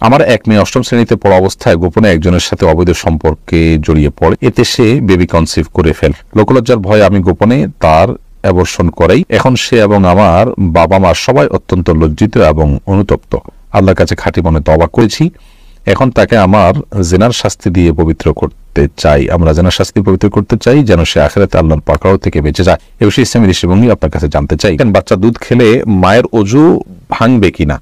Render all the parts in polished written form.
আমার এক মেয়ে অষ্টম শ্রেণীতে পড়া অবস্থায় গোপনে একজনের সাথে অবৈধ সম্পর্কে জড়িয়ে পড়ে, এতে সে বেবি কনসিভ করে ফেলে। লোকলজ্জার ভয়ে আমি গোপনে তার অ্যাবর্শন করাই। এখন সে এবং আমার বাবা মা সবাই অত্যন্ত লজ্জিত এবং অনুতপ্ত। আল্লাহর কাছে খাঁটি মনে তওবা করেছি। এখন তাকে আমার জিনার শাস্তি দিয়ে পবিত্র করতে চাই। আমরা জিনার শাস্তি পবিত্র করতে চাই যেন সে আখিরাতে আল্লাহর পাকড়াও থেকে বেঁচে যায়। এ বিষয়ে ইসলামী দৃষ্টিভঙ্গি আপনার কাছে জানতে চাই। বাচ্চা দুধ খেলে মায়ের অজু ভাঙবে কিনা?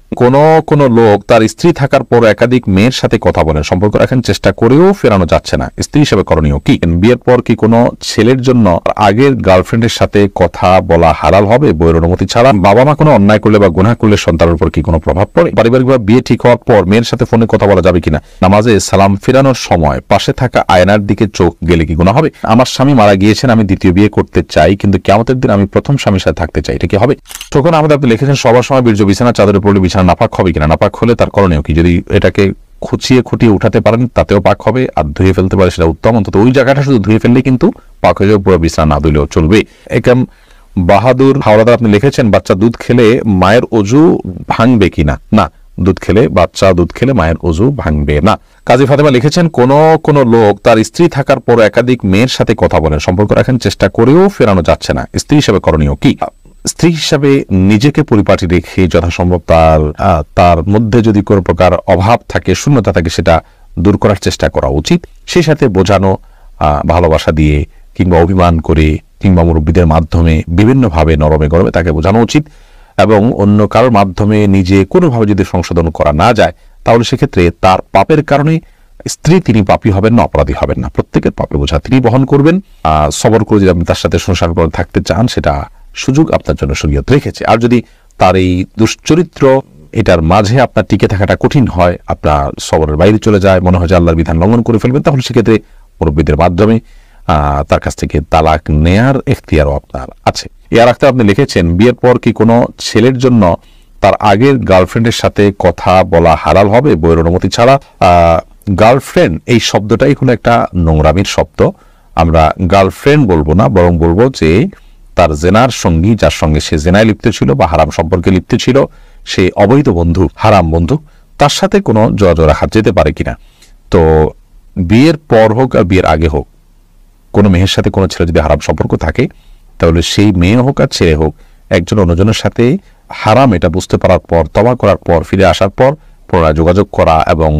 কোন লোক তার স্ত্রী থাকার পর একাধিক মেয়ের সাথে কথা বলেন, সম্পর্ক রাখার চেষ্টা করেও ফেরানো যাচ্ছে না, স্ত্রী হিসেবে করণীয় কি? বিয়ের পর কি কোনো ছেলের জন্য আগের গার্লফ্রেন্ডের সাথে কথা বলা হালাল হবে বইয়ের অনুমতি ছাড়া? বাবা মা কোনো অন্যায় করলে বা গুনাহ করলে সন্তানের উপর কি কোনো প্রভাব পড়ে? পারিবারিকভাবে বিয়ে ঠিক হওয়ার পর মেয়ের সাথে ফোনে কথা বলা যাবে কিনা? নামাজে সালাম ফেরানোর সময় পাশে থাকা আয়নার দিকে চোখ গেলে কি গুনাহ হবে? আমার স্বামী মারা গিয়েছেন, আমি দ্বিতীয় বিয়ে করতে চাই, কিন্তু কিয়ামতের দিন আমি প্রথম স্বামীর সাথে থাকতে চাই, এটা কি হবে? তখন আমাদের আপনি লিখেছেন সবার সময় বীর্য বিছানা চাদরে পড়লে বিছানা নাপাক হবে কিনা? নাপাক হলে তার করণীয় কি? যদি এটাকে খুঁটিয়ে উঠাতে পারেন তাতেও পাক হবে, আর ধুয়ে ফেলতে পারে সেটা উত্তম। অন্তত ওই জায়গাটা শুধু ধুয়ে ফেললে কিন্তু পাক হয়ে যাবে, পুরো বিছানা না ধুলেও চলবে। একাম বাহাদুর হাওলাদার আপনি লিখেছেন বাচ্চা দুধ খেলে মায়ের অজু ভাঙবে কিনা? না, বাচ্চা দুধ খেলে মায়ের অজু ভাঙবে না। কাজী ফাতেমা লিখেছেন কোন লোক তার স্ত্রী থাকার পর একাধিক মেয়ের সাথে কথা বলেন, সম্পর্ক রাখার চেষ্টা করেও ফেরানো যাচ্ছে না, স্ত্রী হিসেবে করণীয় কি? স্ত্রী হিসাবে নিজেকে পরিপাটি রেখে যথাসম্ভব তার মধ্যে যদি কোনো প্রকার অভাব থাকে, শূন্যতা থাকে, সেটা দূর করার চেষ্টা করা উচিত। সেই সাথে বোঝানো, ভালোবাসা দিয়ে কিংবা অভিমান করে কিংবা মুরব্বীদের মাধ্যমে বিভিন্নভাবে নরমে গরমে তাকে বোঝানো উচিত। এবং অন্য কারোর মাধ্যমে নিজে কোনোভাবে যদি সংশোধন করা না যায়, তাহলে সেক্ষেত্রে তার পাপের কারণে স্ত্রী তিনি পাপী হবেন না, অপরাধী হবেন না, প্রত্যেকের পাপের বোঝা তিনি বহন করবেন। সবর করে যদি আপনি তার সাথে সংসার করে থাকতে চান, সেটা সুযোগ আপনার জন্য শরীয়ত রেখেছে। আর যদি তার এই দুশ্চরিত্র এটার মাঝে আপনার টিকে থাকাটা কঠিন হয়, আপনার সবরের বাইরে চলে যায়, মনে হয় যে আল্লাহর বিধান লঙ্ঘন করে ফেলবেন, তাহলে সেক্ষেত্রে মুরব্বীদের মাধ্যমে তার কাছ থেকে তালাক নেয়ার এখতিয়ারও আপনার আছে। এর আগে আপনি লিখেছেন বিয়ের পর কি কোনো ছেলের জন্য তার আগের গার্লফ্রেন্ডের সাথে কথা বলা হালাল হবে বইয়ের অনুমতি ছাড়া? গার্লফ্রেন্ড এই শব্দটাই হলো একটা নোংরামির শব্দ। আমরা গার্লফ্রেন্ড বলবো না, বরং বলবো যে তার জেনার সঙ্গী, যার সঙ্গে সে জেনায় লিপ্ত ছিল বা হারাম সম্পর্কে লিপ্ত ছিল, সে অবৈধ বন্ধু, হারাম বন্ধু, তার সাথে কোনো যোগাযোগ রাখা যেতে পারে কিনা? তো বিয়ের পর হোক আর বিয়ের আগে হোক, কোনো মেয়ের সাথে কোনো ছেলে যদি হারাম সম্পর্ক থাকে, তাহলে সেই মেয়ে হোক আর ছেলে হোক, একজন অন্যজনের সাথে হারাম এটা বুঝতে পারার পর, তওবা করার পর, ফিরে আসার পর পুনরায় যোগাযোগ করা এবং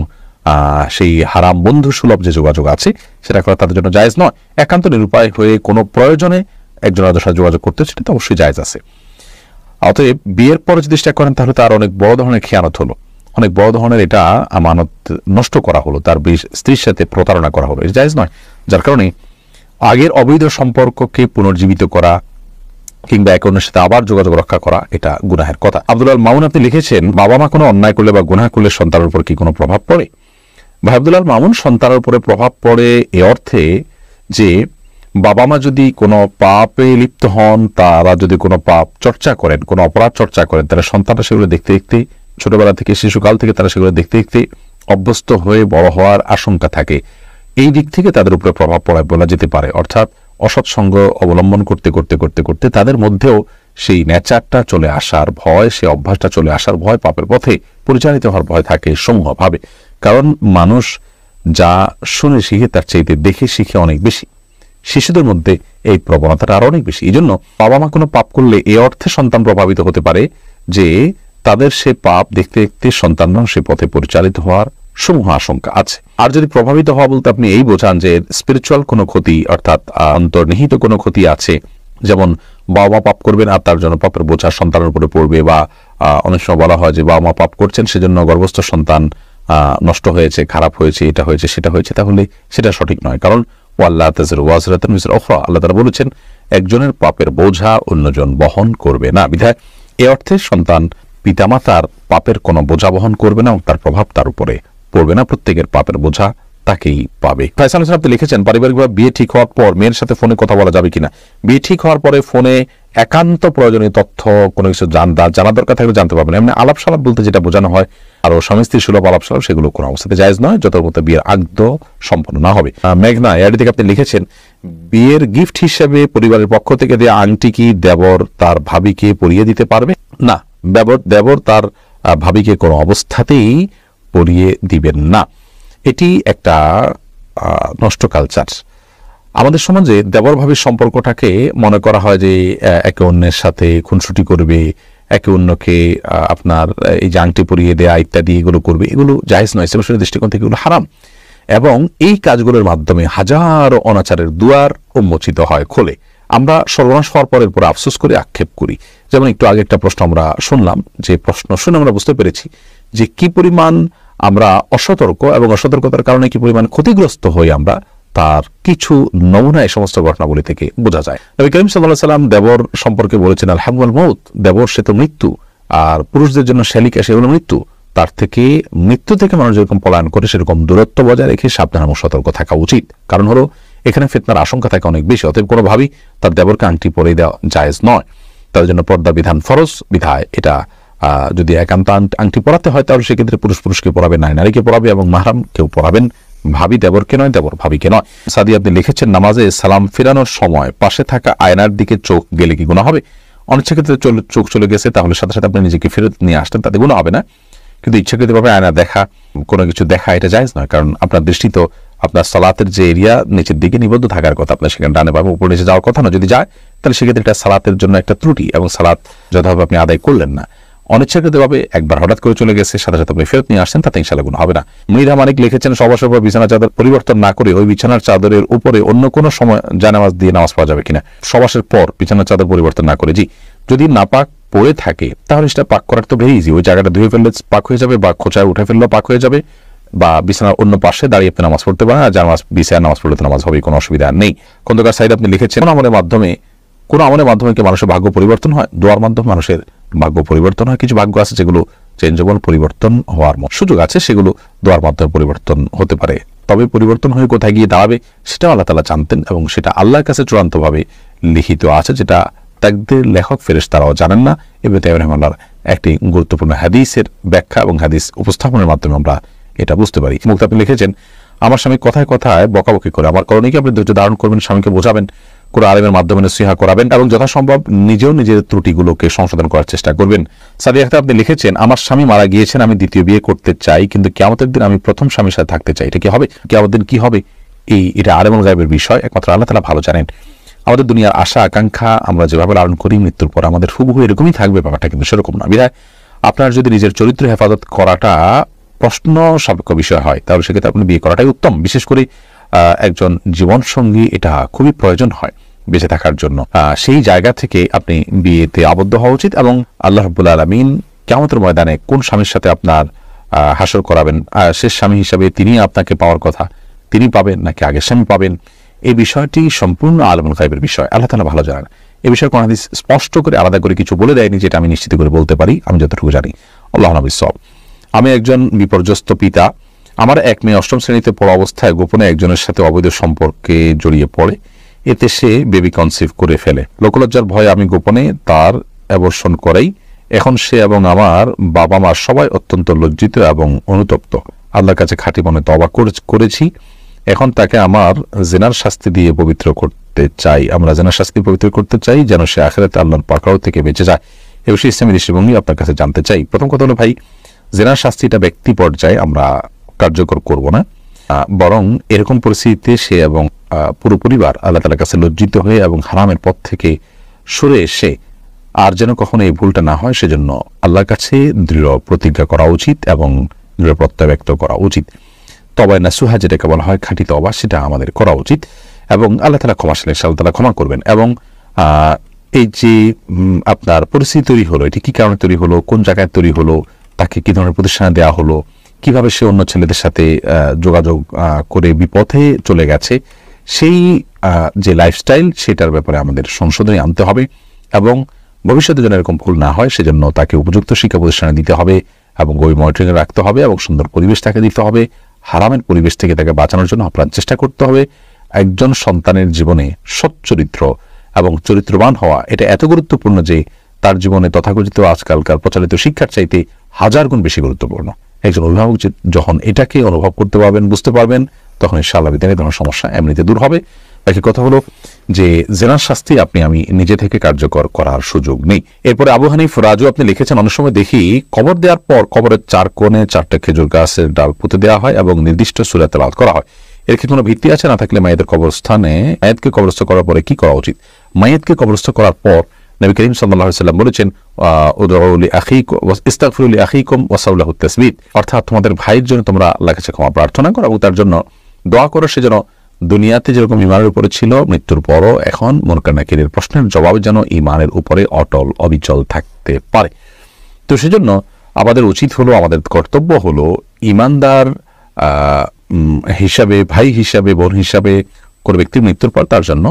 সেই হারাম বন্ধু সুলভ যে যোগাযোগ আছে সেটা করা তাদের জন্য জায়েজ নয়। একান্ত নিরুপায় হয়ে কোনো প্রয়োজনে একজন আরেকজনের সাথে যোগাযোগ করতে, সেটা তো অবশ্যই জায়েজ আছে। অতএব বিয়ের পরে যদি চেষ্টা করেন, তাহলে তার অনেক বড় ধরনের খেয়ানত হলো, অনেক বড় ধরনের এটা আমানত নষ্ট করা হলো, তার স্ত্রীর সাথে প্রতারণা করা হলো, এটা জায়েজ নয়। যার কারণে আগের অবৈধ সম্পর্ককে পুনর্জীবিত করা কিংবা এক অন্যের সাথে আবার যোগাযোগ রক্ষা করা, এটা গুনাহের কথা। আব্দুল মামুন আপনি লিখেছেন বাবা মা কোনো অন্যায় করলে বা গুনাহ করলে সন্তানের উপর কি কোনো প্রভাব পড়ে? ভাই আব্দুল মামুন, সন্তানের উপরে প্রভাব পড়ে এ অর্থে যে বাবা মা যদি কোনো পাপে লিপ্ত হন, তারা যদি কোনো পাপ চর্চা করেন, কোনো অপরাধ চর্চা করেন, তারা সন্তানরা সেগুলো দেখতে দেখতে, ছোটবেলা থেকে শিশুকাল থেকে তারা সেগুলো দেখতে দেখতে অভ্যস্ত হয়ে বড় হওয়ার আশঙ্কা থাকে। এই দিক থেকে তাদের উপরে প্রভাব পড়ে বলা যেতে পারে। অর্থাৎ অসৎসঙ্গ অবলম্বন করতে করতে করতে করতে তাদের মধ্যেও সেই নেচারটা চলে আসার ভয়, সেই অভ্যাসটা চলে আসার ভয়, পাপের পথে পরিচালিত হওয়ার ভয় থাকে সমূহভাবে। কারণ মানুষ যা শুনে শিখে তার চাইতে দেখে শিখে অনেক বেশি। শিশুদের মধ্যে এই প্রবণতাটা আরো অনেক বেশি। এই জন্য বাবা মা কোনো পাপ করলে এ অর্থে সন্তান প্রভাবিত হতে পারে যে তাদের সে পাপ দেখতে দেখতে সন্তানরাও সে পথে পরিচালিত হওয়ার সমূহ আশঙ্কা আছে। আর যদি প্রভাবিত হওয়া বলতে আপনি এই বোঝান যে স্পিরিচুয়াল কোনো ক্ষতি, অর্থাৎ অন্তর্নিহিত কোনো ক্ষতি আছে, যেমন বাবা মা পাপ করবেন আর তার জন্য পাপের বোঝা সন্তানের উপরে পড়বে, বা অনেক সময় বলা হয় যে বাবা মা পাপ করছেন সেজন্য গর্ভস্থ সন্তান নষ্ট হয়েছে, খারাপ হয়েছে, এটা হয়েছে, সেটা হয়েছে, তাহলে সেটা সঠিক নয়। কারণ আল্লাহ তাআলা বলেছেন একজনের পাপের বোঝা অন্যজন বহন করবে না। বিধায় এ অর্থে সন্তান পিতামাতার পাপের কোনো বোঝা বহন করবে না এবং তার প্রভাব তার উপরে পড়বে না, প্রত্যেকের পাপের বোঝা তাকেই পাবে। ফয়সাল হোসেন আপনি লিখেছেন পারিবারিকভাবে বিয়ে ঠিক হওয়ার পর মেয়ের সাথে ফোনে কথা বলা যাবে কিনা? বিয়ে ঠিক হওয়ার পরে ফোনে একান্ত প্রয়োজনীয় তথ্য কোনো কিছু জানা দরকার থাকলে জানতে পারবেন। এমনি আলাপ সালাপ বলতে যেটা বোঝানো হয় আর স্বামী স্ত্রী সুলভ আলাপ সালাপ, সেগুলো কোনো অবস্থাতে জায়েজ নয় যতক্ষণ পর্যন্ত বিয়ের আগদ সম্পন্ন না হবে। মেঘনা এর থেকে আপনি লিখেছেন বিয়ের গিফট হিসেবে পরিবারের পক্ষ থেকে দেওয়া আংটি কি দেবর তার ভাবিকে পরিয়ে দিতে পারবে? না, দেবর তার ভাবিকে কোনো অবস্থাতেই পরিয়ে দিবেন না। এটি একটা নষ্ট কালচার। আমাদের সমাজে দেবর ভাবির সম্পর্কটাকে মনে করা হয় যে একে অন্যের সাথে খুনসুটি করবে, একে অন্যকে আপনার এই যে আংটি পরিয়ে দেয়া ইত্যাদি এগুলো করবে, এগুলো জায়েজ নয়। ইসলামের দৃষ্টিকোণ থেকে এগুলো হারাম, এবং এই কাজগুলোর মাধ্যমে হাজারো অনাচারের দুয়ার উন্মোচিত হয়, খোলে। আমরা সর্বনাশ হওয়ার পরের পরে আফসোস করে আক্ষেপ করি। যেমন একটু আগে একটা প্রশ্ন আমরা শুনলাম, যে প্রশ্ন শুনে আমরা বুঝতে পেরেছি যে কি পরিমাণ আমরা অসতর্ক, এবং অসতর্কতার কারণে কি পরিমাণ ক্ষতিগ্রস্ত হই আমরা, তার কিছু নমুনা এই সমস্ত ঘটনাগুলি থেকে বোঝা যায়। নবী করিম সাল্লাল্লাহু আলাইহি ওয়াসাল্লাম দেবর সম্পর্কে বলেছেন, আল হামওয়াল মউত, দেবর সে তো মৃত্যু, আর পুরুষদের জন্য শ্যালিকা সে হলো মৃত্যু। তার থেকে, মৃত্যু থেকে মানুষ যেরকম পলায়ন করে সেরকম দূরত্ব বজায় রেখে সাবধান এবং সতর্ক থাকা উচিত। কারণ হলো এখানে ফিতনার আশঙ্কা থাকে অনেক বেশি। অতএব কোনোভাবেই তার দেবরকে আংটি পরিয়ে দেওয়া জায়েজ নয়। তার জন্য পর্দা বিধান ফরজ বিধায় এটা যদি একান্ত আংটি পরাতে হয় তাহলে সেক্ষেত্রে পুরুষকে পরাবে, নারীকে পরাবে, এবং মাহরাম কেউ পরাবেন, ভাবি দেবরকে নয়, দেবর ভাবিকে নয়। সাদি আপনি লিখেছেন, নামাজে সালাম ফেরানোর সময় পাশে থাকা আয়নার দিকে চোখ গেলে কি গুনাহ হবে? অনিচ্ছাকৃত চোখ চলে গেছে, তাহলে সাথে সাথে আপনি নিজেকে ফেরত নিয়ে আসতেন, তাতে গুনাহ হবে না। কিন্তু ইচ্ছাকৃতভাবে আয়না দেখা, কোনো কিছু দেখা, এটা জায়েজ নয়। কারণ আপনার দৃষ্টি তো আপনার সালাতের যে এরিয়া নিচের দিকে নিবদ্ধ থাকার কথা, আপনার সেখানে ডানে বামে উপরে নিচে যাওয়ার কথা না। যদি যায় তাহলে সেক্ষেত্রে এটা সালাতের জন্য একটা ত্রুটি, এবং সালাত যথাভাবে আপনি আদায় করলেন না। অনিচ্ছাকৃতভাবে একবার হঠাৎ করে চলে গেছে, সাথে সাথে আপনি ফেরত নিয়ে আসছেন, তাতে ইনশাআল্লাহ গুনাহ হবে না। মৃধা মানিক লিখেছেন, সবার পর বিছানার চাদর পরিবর্তন না করে ওই বিছানার চাদরের উপরে অন্য কোনো সময় জানামাজ দিয়ে নামাজ পড়া যাবে কিনা? সবাসের পর বিছানার চাদর পরিবর্তন না করে, জি। যদি নাপাক পড়ে থাকে তাহলে সেটা পাক করার তো ভেরি ইজি। ওই জায়গাটা ধুয়ে ফেললে পাক হয়ে যাবে, বা খোঁচায় উঠে ফেললেও পাক হয়ে যাবে, বা বিছানার অন্য পাশে দাঁড়িয়ে আপনি নামাজ পড়তে পারেন। আর জানামাজ বিছানায় নামাজ পড়লে তো নামাজ হবে, কোনো অসুবিধা নেই। খন্দকার সাইদ আপনি লিখেছেন, কোন আমলের মাধ্যমে কি মানুষের ভাগ্য পরিবর্তন হয়? দোয়ার মাধ্যমে মানুষের ভাগ্য পরিবর্তন হয়। কিছু ভাগ্য আছে যেগুলো চেঞ্জেবল, পরিবর্তন হওয়ার সুযোগ আছে, সেগুলো দোয়ার মাধ্যমে পরিবর্তন হতে পারে। তবে পরিবর্তন হয়ে কোথায় গিয়ে দাঁড়াবে সেটা আল্লাহ তাআলা জানতেন, এবং সেটা আল্লাহর কাছে চূড়ান্তভাবে লিখিত আছে, যেটা তাকদীর লেখক ফেরেশতারাও জানেন না। ইবনে তাইমিয়া রাহিমাহুল্লাহর একটি গুরুত্বপূর্ণ হাদিসের ব্যাখ্যা এবং হাদিস উপস্থাপনের মাধ্যমে আমরা এটা বুঝতে পারি। মুক্তা আপনি লিখেছেন, আমার স্বামী কথায় কথায় বকাবকি করে, আমার করণীয় কি? আপনি ধৈর্য ধারণ করবেন, স্বামীকে বোঝাবেন, কোন আলেমের মাধ্যমে নসিহা করাবেন, এবং যথাসম্ভব নিজেও নিজের ত্রুটিগুলোকে সংশোধন করার চেষ্টা করবেন। সাদিয়া আক্তার আপনি লিখেছেন, আমার স্বামী মারা গিয়েছেন, আমি দ্বিতীয় বিয়ে করতে চাই, কিন্তু কিয়ামতের দিন আমি প্রথম স্বামীর সাথে থাকতে চাই, এটা কি হবে? কিয়ামতের দিন কি হবে? এটা আলেমুল গায়বের বিষয়, একমাত্র আল্লাহ তাআলা ভালো জানেন। আমাদের দুনিয়ার আশা আকাঙ্ক্ষা আমরা যেভাবে লালন করি, মৃত্যুর পর আমাদের হুবহু এরকমই থাকবে, ব্যাপারটা কিন্তু সেরকম না। বিধায় আপনার যদি নিজের চরিত্র হেফাজত করাটা প্রশ্ন সাপেক্ষ বিষয় হয়, তাহলে সেক্ষেত্রে আপনি বিয়ে করাটাই উত্তম। বিশেষ করে একজন জীবনসঙ্গী এটা খুবই প্রয়োজন হয় বেঁচে থাকার জন্য। সেই জায়গা থেকে আপনি বিয়েতে আবদ্ধ হওয়া উচিত, এবং আল্লাহ রাব্বুল আলামিন কিয়ামতের ময়দানে কোন স্বামীর সাথে আপনার হাসর করাবেন, শেষ স্বামী হিসাবে তিনি আপনাকে পাওয়ার কথা, তিনি পাবেন নাকি আগের স্বামী পাবেন, এই বিষয়টি সম্পূর্ণ আলেমুল গায়বের বিষয়, আল্লাহ তাআলা ভালো জানেন। এই বিষয়ে কোন হাদিস স্পষ্ট করে আলাদা করে কিছু বলে দেয়নি, যেটা আমি নিশ্চিত করে বলতে পারি আমি যতটুকু জানি। আল্লাহু বিসওয়াব। আমি একজন বিপর্যস্ত পিতা। আমার এক মেয়ে অষ্টম শ্রেণীতে পড়া অবস্থায় গোপনে একজনের সাথে অবৈধ সম্পর্কে জড়িয়ে পড়ে, এতে সে বেবি কনসিভ করে ফেলে। লোকলজ্জার ভয়ে আমি গোপনে তার অ্যাবর্শন করাই। এখন সে এবং আমার বাবা মা সবাই অত্যন্ত লজ্জিত এবং অনুতপ্ত। আল্লাহর কাছে খাঁটি মনে তওবা করেছি। এখন তাকে আমার জিনার শাস্তি দিয়ে পবিত্র করতে চাই। আমরা জিনার শাস্তি পবিত্র করতে চাই যেন সে আখিরাতে আল্লাহর পাকড়াও থেকে বেঁচে যায়। এ বিষয়ে ইসলামী দৃষ্টিভঙ্গি আপনার কাছে জানতে চাই। প্রথম কথা হলো ভাই, জিনার শাস্তিটা ব্যক্তি পর্যায়ে আমরা কার্যকর করব না, বরং এরকম পরিস্থিতিতে সে এবং পুরো পরিবার আল্লাহ তাআলার কাছে লজ্জিত হয়ে এবং হারামের পথ থেকে সরে এসে আর যেন কখনো এই ভুলটা না হয় সেজন্য আল্লাহর কাছে দৃঢ় প্রতিজ্ঞা করা উচিত এবং দৃঢ় প্রত্যয় ব্যক্ত করা উচিত। তওবা নাসুহা যেটাকে বলা হয়, খাঁটি তওবা, সেটা আমাদের করা উচিত, এবং আল্লাহ তাআলা ক্ষমাশীল, ইনশাআল্লাহ তাআলা ক্ষমা করবেন। এবং এই যে আপনার পরিস্থিতি তৈরি হলো, এটি কি কারণে তৈরি হলো, কোন জায়গায় তৈরি হলো, তাকে কি ধরনের প্রতিষ্ঠানে দেওয়া হলো, কিভাবে সে অন্য ছেলেদের সাথে যোগাযোগ করে বিপথে চলে গেছে, সেই যে লাইফস্টাইল সেটার ব্যাপারে আমাদের সংশোধনী আনতে হবে, এবং ভবিষ্যতে যেন এরকম ভুল না হয় সেজন্য তাকে উপযুক্ত শিক্ষা প্রতিষ্ঠানে দিতে হবে, এবং গভীর মনিটরিংয়ে রাখতে হবে, এবং সুন্দর পরিবেশ তাকে দিতে হবে। হারামের পরিবেশ থেকে তাকে বাঁচানোর জন্য আপ্রাণ চেষ্টা করতে হবে। একজন সন্তানের জীবনে সচ্চরিত্র এবং চরিত্রবান হওয়া এটা এত গুরুত্বপূর্ণ যে তার জীবনে তথাকথিত আজকালকার প্রচলিত শিক্ষার চাইতে 1000 গুণ বেশি গুরুত্বপূর্ণ। একজন অভিভাবক যখন এটাকে অনুভব করতে পারবেন, বুঝতে পারবেন, তখন ইনশাআল্লাহ বিধানে কোনো সমস্যা এমনিতে দূর হবে। বাকি কথা হলো যে জেনার শাস্তি আমি নিজে থেকে কার্যকর করার সুযোগ নেই। এরপরে আবু হানিফ রাজু আপনি লিখেছেন, অনেক সময় দেখি কবর দেওয়ার পর কবরের 4 কোণে 4টা খেজুর গাছের ডাল পুঁতে দেওয়া হয় এবং নির্দিষ্ট সূরা তেলাওয়াত করা হয়। এর কি কোনো ভিত্তি আছে? না থাকলে মায়েদের মায়েতকে কবরস্থ করার পরে কি করা উচিত? মায়েতকে কবরস্থ করার পর নবী করিম সাল্লাল্লাহু আলাইহি ওয়াসাল্লাম বলেছেন, উদউ লিআখিকুম ইস্তাগফিরু লিআখিকুম ওয়াসাউলাহু তাসবিত, অর্থাৎ তোমাদের ভাইয়ের জন্য তোমরা আল্লাহর কাছে ক্ষমা প্রার্থনা করো এবং তার জন্য দোয়া করো, সে যেন দুনিয়াতে যেরকম ইমানের উপরে ছিল মৃত্যুর পরও এখন মুনকার নাকিরের প্রশ্নের জবাব যেন ইমানের উপরে অটল অবিচল থাকতে পারে। তো সেজন্য আমাদের উচিত হলো, আমাদের কর্তব্য হলো ইমানদার হিসাবে, ভাই হিসাবে, বোন হিসাবে কোনো ব্যক্তির মৃত্যুর পর তার জন্য,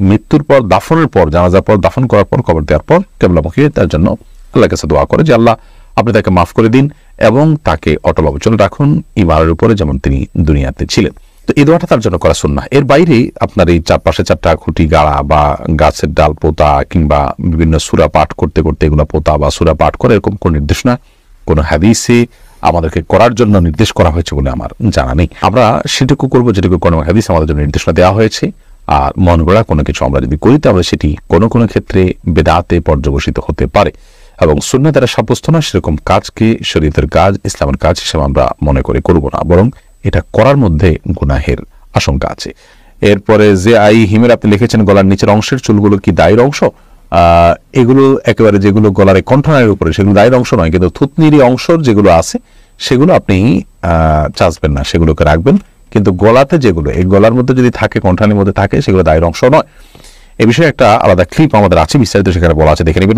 মৃত্যুর পর দাফনের পর, জানাজার পর, দাফন করার পর, কবর দেওয়ার পর কিবলামুখী তার জন্য আল্লাহর কাছে দোয়া করে যে আল্লাহ আপনি তাকে মাফ করে দিন এবং তাকে অটল অবিচল রাখুন ইমানের উপরে যেমন তিনি দুনিয়াতে ছিলেন। তো এই দোয়াটা তার জন্য করা সুন্নাহ। এর বাইরে আপনার এই চারপাশে 4টা খুঁটি গাড়া বা গাছের ডাল পোতা কিংবা বিভিন্ন সূরা পাঠ করতে করতে এগুলো পোতা বা সূরা পাঠ করে এরকম কোন নির্দেশনা কোন হাদিসে আমাদেরকে করার জন্য নির্দেশ করা হয়েছে বলে আমার জানা নেই। আমরা সেটুকু করবো যেটুকু কোনো হাদিস আমাদের জন্য নির্দেশনা দেওয়া হয়েছে। আর মন গড়া কোনো কিছু আমরা যদি করি তাহলে সেটি কোনো কোনো ক্ষেত্রে বেদাতে পর্যবসিত হতে পারে এবং সুন্নাহ দ্বারা সাব্যস্ত না সেরকম কাজকে শরীয়তের কাজ, ইসলামের কাজ হিসেবে আমরা মনে করে করব না, বরং এটা করার মধ্যে গুনাহের আশঙ্কা আছে। এরপরে যে হিমের আপনি লিখেছেন, গলার নিচের অংশের চুলগুলো কি দায়ের অংশ? এগুলো একেবারে যেগুলো গলার কণ্ঠনালীর উপরে সেগুলো দায়ের অংশ নয়, কিন্তু থুতনির অংশ যেগুলো আছে সেগুলো আপনি চাচবেন না, সেগুলোকে রাখবেন। কিন্তু গলাতে যেগুলো, এই গলার মধ্যে যদি থাকে, কণ্ঠনালীর মধ্যে থাকে, সেগুলো দায়ের অংশ নয়। এ বিষয়ে একটা আলাদা ক্লিপ আমাদের আছে, বিস্তারিত সেখানে বলা আছে, দেখে নেবেন।